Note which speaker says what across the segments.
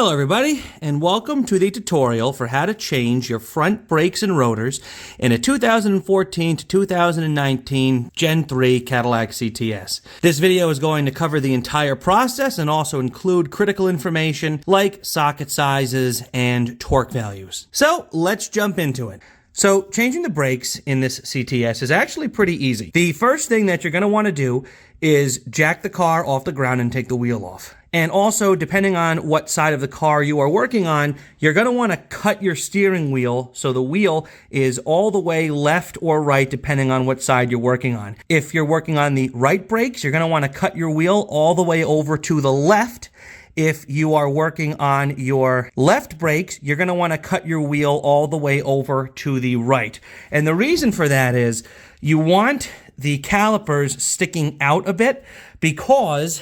Speaker 1: Hello everybody, and welcome to the tutorial for how to change your front brakes and rotors in a 2014 to 2019 Gen 3 Cadillac CTS. This video is going to cover the entire process and also include critical information like socket sizes and torque values. So let's jump into it. So changing the brakes in this CTS is actually pretty easy. The first thing that you're going to want to do is jack the car off the ground and take the wheel off. And also, depending on what side of the car you are working on, you're going to want to cut your steering wheel so the wheel is all the way left or right, depending on what side you're working on. If you're working on the right brakes, you're going to want to cut your wheel all the way over to the left. If you are working on your left brakes, you're going to want to cut your wheel all the way over to the right. And the reason for that is you want the calipers sticking out a bit because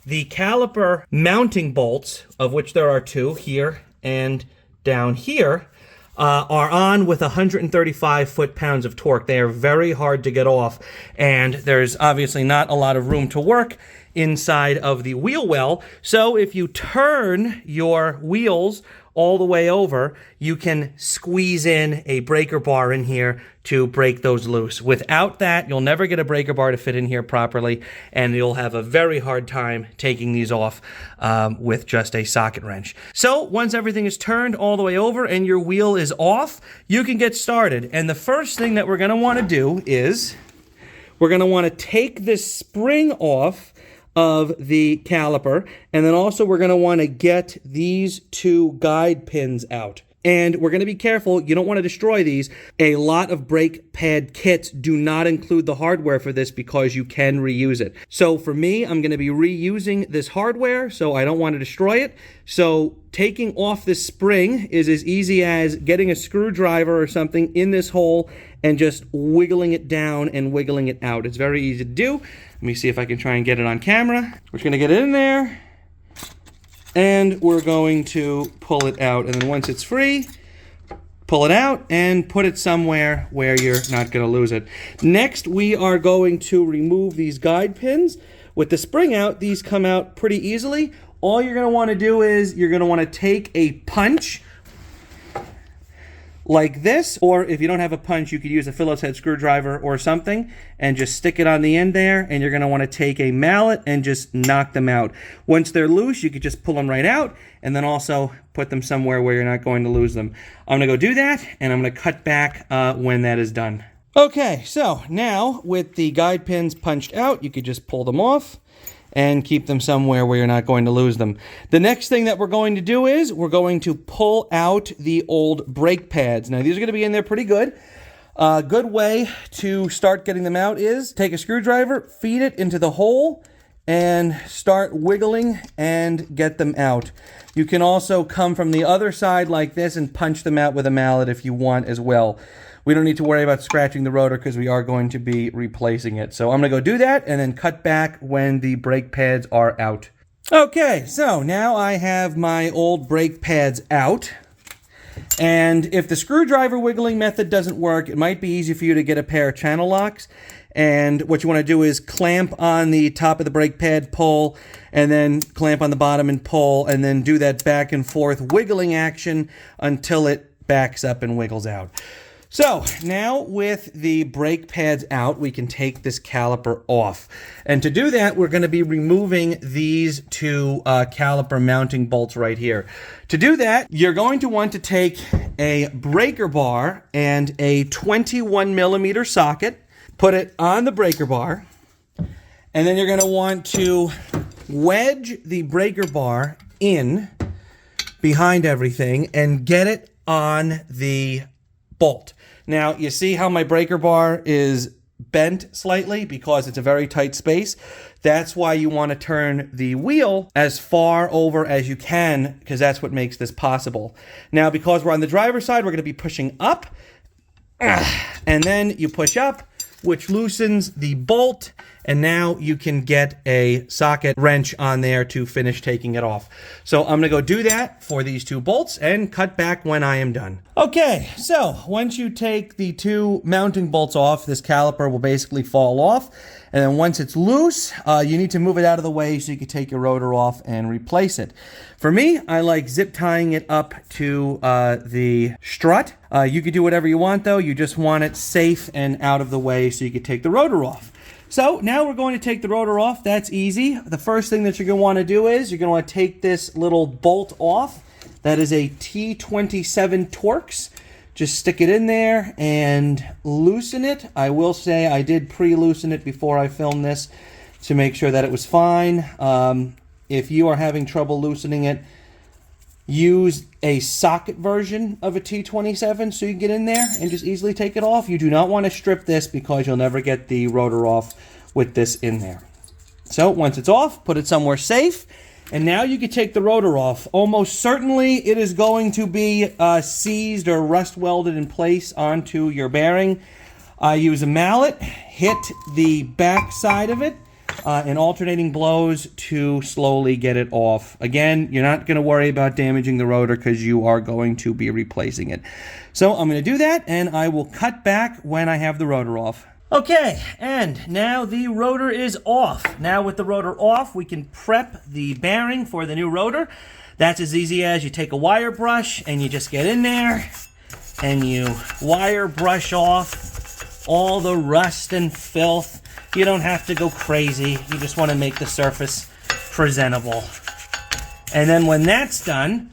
Speaker 1: the caliper mounting bolts, of which there are two here and down here, are on with 135 foot-pounds of torque. They are very hard to get off, and there's obviously not a lot of room to work inside of the wheel well. So if you turn your wheels all the way over, you can squeeze in a breaker bar in here to break those loose. Without that, you'll never get a breaker bar to fit in here properly, and you'll have a very hard time taking these off with just a socket wrench. So once everything is turned all the way over and your wheel is off, you can get started. And the first thing that we're going to want to do is we're going to want to take this spring off of the caliper, and then also we're going to want to get these two guide pins out. And we're going to be careful, you don't want to destroy these. A lot of brake pad kits do not include the hardware for this because you can reuse it. So for me, I'm going to be reusing this hardware, so I don't want to destroy it. So taking off this spring is as easy as getting a screwdriver or something in this hole and just wiggling it down and wiggling it out. It's very easy to do. Let me see if I can try and get it on camera. We're just going to get it in there, and we're going to pull it out. And then once it's free, pull it out and put it somewhere where you're not going to lose it. Next, we are going to remove these guide pins. With the spring out, these come out pretty easily. All you're going to want to do is you're going to want to take a punch like this, or if you don't have a punch, you could use a Phillips head screwdriver or something and just stick it on the end there, and you're going to want to take a mallet and just knock them out. Once they're loose, you could just pull them right out and then also put them somewhere where you're not going to lose them. I'm going to go do that, and I'm going to cut back when that is done. Okay, so now with the guide pins punched out, you could just pull them off and keep them somewhere where you're not going to lose them. The next thing that we're going to do is we're going to pull out the old brake pads. Now, these are going to be in there pretty good. A good way to start getting them out is take a screwdriver, feed it into the hole, and start wiggling and get them out. You can also come from the other side like this and punch them out with a mallet if you want as well. We don't need to worry about scratching the rotor because we are going to be replacing it. So I'm going to go do that and then cut back when the brake pads are out. Okay, so now I have my old brake pads out. And if the screwdriver wiggling method doesn't work, it might be easy for you to get a pair of channel locks. And what you want to do is clamp on the top of the brake pad, pull, and then clamp on the bottom and pull, and then do that back and forth wiggling action until it backs up and wiggles out. So now with the brake pads out, we can take this caliper off. And to do that, we're going to be removing these two caliper mounting bolts right here. To do that, you're going to want to take a breaker bar and a 21 millimeter socket, put it on the breaker bar, and then you're going to want to wedge the breaker bar in behind everything and get it on the bolt. Now, you see how my breaker bar is bent slightly because it's a very tight space? That's why you want to turn the wheel as far over as you can, because that's what makes this possible. Now, because we're on the driver's side, we're going to be pushing up, and then you push up, which loosens the bolt, and now you can get a socket wrench on there to finish taking it off. So I'm gonna go do that for these 2 bolts and cut back when I am done. Okay, so once you take the 2 mounting bolts off, this caliper will basically fall off. And then once it's loose, you need to move it out of the way so you can take your rotor off and replace it. For me, I like zip tying it up to the strut. You could do whatever you want though. You just want it safe and out of the way so you can take the rotor off. So now we're going to take the rotor off. That's easy. The first thing that you're going to want to do is you're going to want to take this little bolt off. That is a T27 Torx. Just stick it in there and loosen it. I will say I did pre-loosen it before I filmed this to make sure that it was fine. If you are having trouble loosening it, use a socket version of a T27 so you can get in there and just easily take it off. You do not want to strip this because you'll never get the rotor off with this in there. So once it's off, put it somewhere safe. And now you can take the rotor off. Almost certainly it is going to be seized or rust welded in place onto your bearing. Use a mallet, hit the back side of it in alternating blows to slowly get it off. Again, you're not going to worry about damaging the rotor because you are going to be replacing it. So I'm going to do that and I will cut back when I have the rotor off. Okay, and now the rotor is off. Now with the rotor off, we can prep the bearing for the new rotor. That's as easy as you take a wire brush and you just get in there and you wire brush off all the rust and filth. You don't have to go crazy. You just want to make the surface presentable. And then when that's done,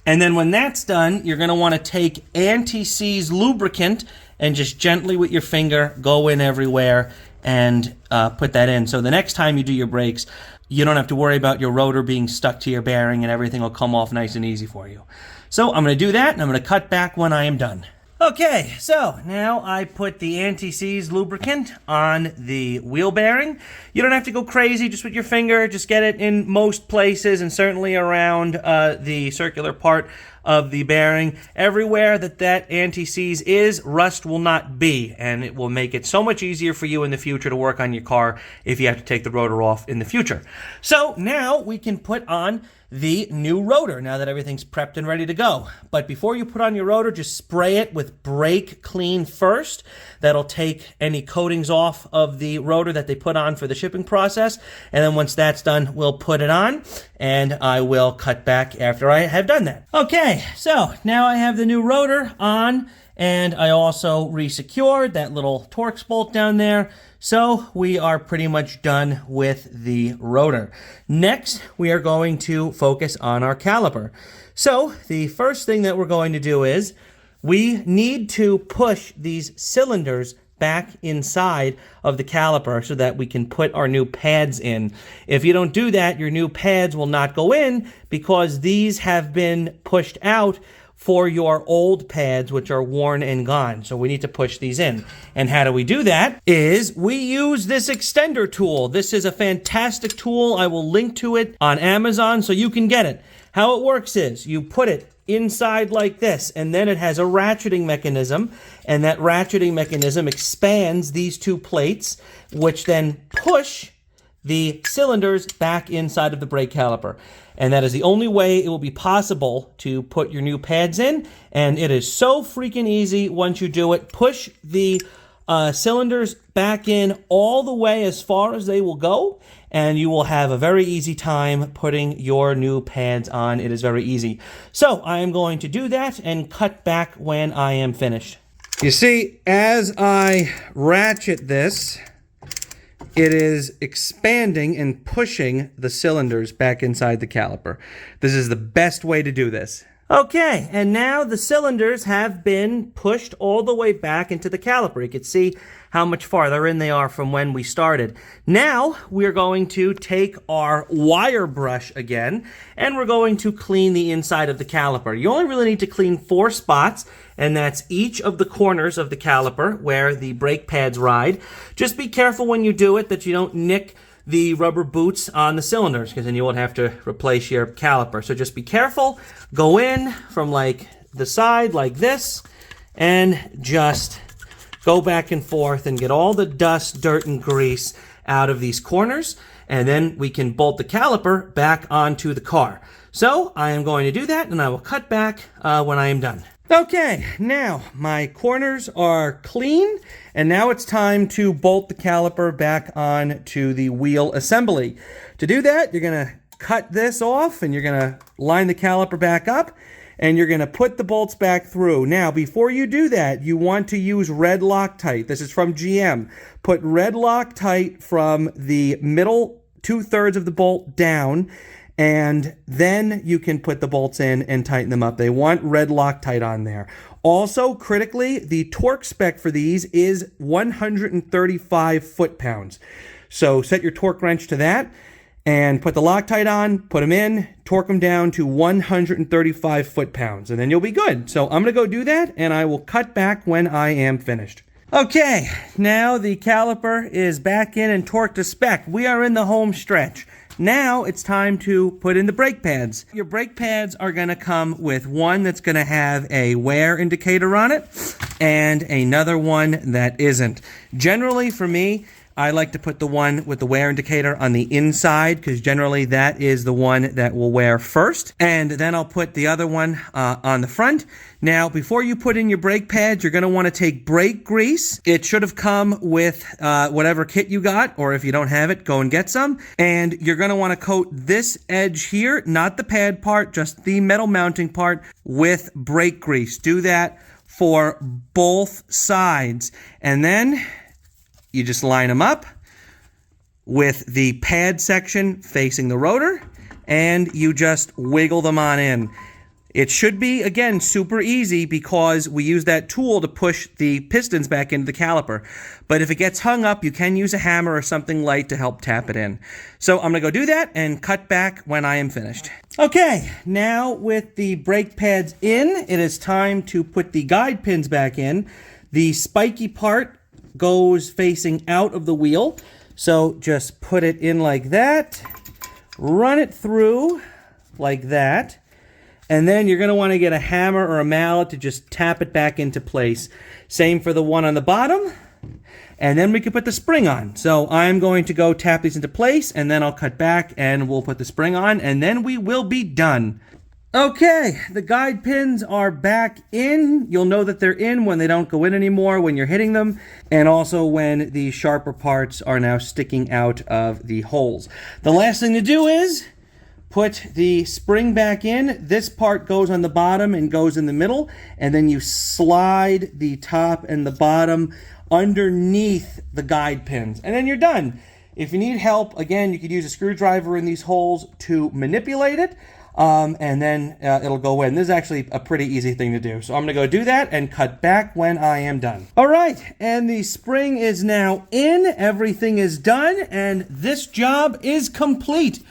Speaker 1: you're going to want to take anti-seize lubricant and just gently with your finger go in everywhere and put that in. So the next time you do your brakes, you don't have to worry about your rotor being stuck to your bearing and everything will come off nice and easy for you. So I'm going to do that and I'm going to cut back when I am done. Okay, so now I put the anti-seize lubricant on the wheel bearing. You don't have to go crazy just with your finger. Just get it in most places and certainly around the circular part of the bearing. Everywhere that anti-seize is, rust will not be, and it will make it so much easier for you in the future to work on your car if you have to take the rotor off in the future. So now we can put on the new rotor now that everything's prepped and ready to go. But before you put on your rotor, just spray it with brake clean first. That'll take any coatings off of the rotor that they put on for the shipping process. And then once that's done, we'll put it on and I will cut back after I have done that. Okay, so now I have the new rotor on and I also re-secured that little Torx bolt down there. So we are pretty much done with the rotor. Next, we are going to focus on our caliper. So the first thing that we're going to do is we need to push these cylinders back inside of the caliper so that we can put our new pads in. If you don't do that, your new pads will not go in because these have been pushed out for your old pads, which are worn and gone. So we need to push these in. And how do we do that? Is we use this extender tool. This is a fantastic tool. I will link to it on Amazon so you can get it. How it works is you put it inside like this, and then it has a ratcheting mechanism, and that ratcheting mechanism expands these two plates, which then push the cylinders back inside of the brake caliper. And that is the only way it will be possible to put your new pads in. And it is so freaking easy once you do it. Push the cylinders back in all the way as far as they will go. And you will have a very easy time putting your new pads on. It is very easy. So I am going to do that and cut back when I am finished. You see, as I ratchet this, it is expanding and pushing the cylinders back inside the caliper. This is the best way to do this. Okay, and now the cylinders have been pushed all the way back into the caliper. You can see how much farther in they are from when we started. Now we're going to take our wire brush again, and we're going to clean the inside of the caliper. You only really need to clean 4 spots, and that's each of the corners of the caliper where the brake pads ride. Just be careful when you do it that you don't nick the rubber boots on the cylinders, because then you won't have to replace your caliper. So just be careful. Go in from like the side like this and just go back and forth and get all the dust, dirt, and grease out of these corners, and then we can bolt the caliper back onto the car. So I am going to do that, and I will cut back when I am done. Okay, now my corners are clean, and now it's time to bolt the caliper back on to the wheel assembly. To do that, you're going to cut this off, and you're going to line the caliper back up, and you're going to put the bolts back through. Now, before you do that, you want to use red Loctite. This is from GM. Put red Loctite from the middle 2/3 of the bolt down, and then you can put the bolts in and tighten them up. They want red Loctite on there. Also, critically, the torque spec for these is 135 foot-pounds. So set your torque wrench to that and put the Loctite on, put them in, torque them down to 135 foot-pounds, and then you'll be good. So I'm going to go do that, and I will cut back when I am finished. Okay, now the caliper is back in and torqued to spec. We are in the home stretch. Now it's time to put in the brake pads. Your brake pads are going to come with one that's going to have a wear indicator on it and another one that isn't. Generally, for me, I like to put the one with the wear indicator on the inside because generally that is the one that will wear first. And then I'll put the other one on the front. Now, before you put in your brake pads, you're going to want to take brake grease. It should have come with whatever kit you got, or if you don't have it, go and get some. And you're going to want to coat this edge here, not the pad part, just the metal mounting part, with brake grease. Do that for both sides. And then you just line them up with the pad section facing the rotor, and you just wiggle them on in. It should be, again, super easy because we use that tool to push the pistons back into the caliper. But if it gets hung up, you can use a hammer or something light to help tap it in. So I'm going to go do that and cut back when I am finished. Okay, now with the brake pads in, it is time to put the guide pins back in. The spiky part goes facing out of the wheel. So just put it in like that, run it through like that, and then you're going to want to get a hammer or a mallet to just tap it back into place. Same for the one on the bottom, and then we can put the spring on. So I'm going to go tap these into place, and then I'll cut back and we'll put the spring on, and then we will be done. Okay, the guide pins are back in. You'll know that they're in when they don't go in anymore when you're hitting them, and also when the sharper parts are now sticking out of the holes. The last thing to do is put the spring back in. This part goes on the bottom and goes in the middle, and then you slide the top and the bottom underneath the guide pins, and then you're done. If you need help, again, you could use a screwdriver in these holes to manipulate it. And then it'll go in. This is actually a pretty easy thing to do. So I'm going to go do that and cut back when I am done. All right, and the spring is now in. Everything is done, and this job is complete.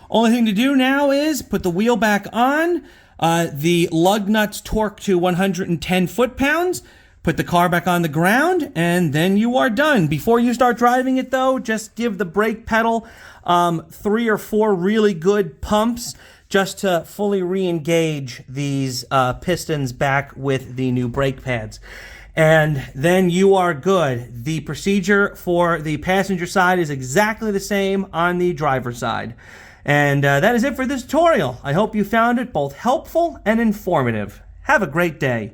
Speaker 1: Only thing to do now is put the wheel back on, the lug nuts torque to 110 foot-pounds, put the car back on the ground, and then you are done. Before you start driving it, though, just give the brake pedal 3 or 4 really good pumps just to fully re-engage these pistons back with the new brake pads. And then you are good. The procedure for the passenger side is exactly the same on the driver's side. And that is it for this tutorial. I hope you found it both helpful and informative. Have a great day.